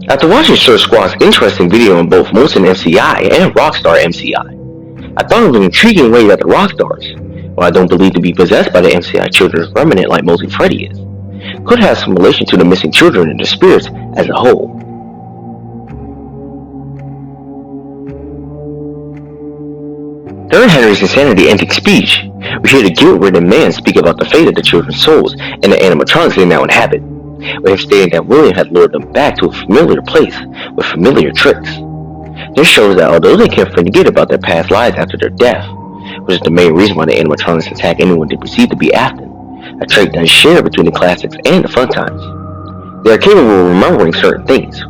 After watching Sir Squawk's interesting video on both Molten MCI and Rockstar MCI, I thought of an intriguing way that the Rockstars, while I don't believe to be possessed by the MCI children's remnant like Molten Freddy is, could have some relation to the missing children and their spirits as a whole. During Henry's insanity-ending speech, we hear the guilt-ridden man speak about the fate of the children's souls and the animatronics they now inhabit, with him stating that William had lured them back to a familiar place with familiar tricks. This shows that although they can't forget about their past lives after their death, which is the main reason why the animatronics attack anyone they perceive to be after, a trait that is shared between the classics and the fun times, they are capable of remembering certain things,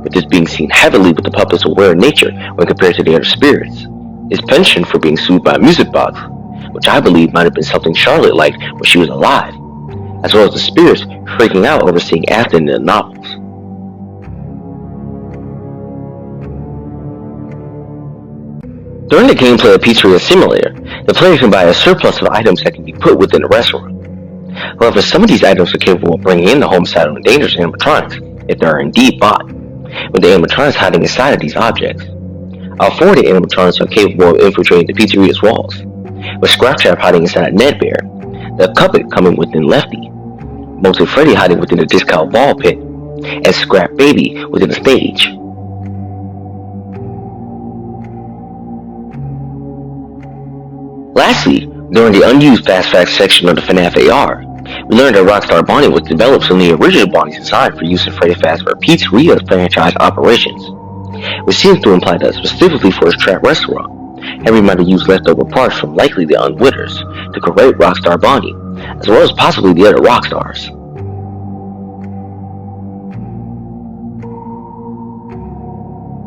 with this being seen heavily with the puppet's aware nature when compared to the other spirits. His penchant for being sued by a music box, which I believe might have been something Charlotte liked when she was alive, as well as the spirits freaking out over seeing Afton in the novels. During the gameplay of Pizzeria Simulator, the player can buy a surplus of items that can be put within the restaurant. However, some of these items are capable of bringing in the homicidal and dangerous animatronics, if they are indeed bought, with the animatronics hiding inside of these objects. Our 4D animatronics are capable of infiltrating the pizzeria's walls, with Scraptrap hiding inside Nedbear, the Puppet coming within Lefty, Molten Freddy hiding within the discount ball pit, and Scrap Baby within the stage. Lastly, during the unused Fast Facts section of the FNAF AR, we learned that Rockstar Bonnie was developed from the original Bonnie's design for use in Freddy Fazbear Pizzeria's franchise operations, which seems to imply that specifically for his trap restaurant, Henry might have used leftover parts from likely the Unwitters to create Rockstar Bonnie, as well as possibly the other Rockstars.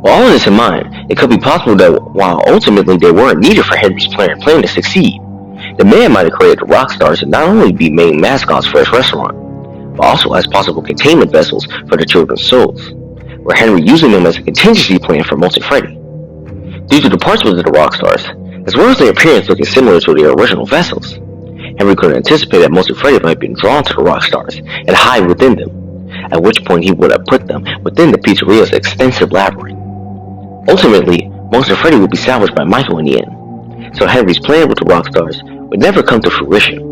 With all of this in mind, it could be possible that while ultimately they weren't needed for Henry's plan to succeed, the man might have created the Rockstars to not only be main mascots for his restaurant, but also as possible containment vessels for the children's souls, where Henry using them as a contingency plan for Molten Freddy. Due to the parts within the Rockstars, as well as their appearance looking similar to their original vessels, Henry could anticipate that Molten Freddy might have been drawn to the Rockstars and hide within them, at which point he would have put them within the pizzeria's extensive labyrinth. Ultimately, Molten Freddy would be salvaged by Michael in the end, so Henry's plan with the Rockstars would never come to fruition.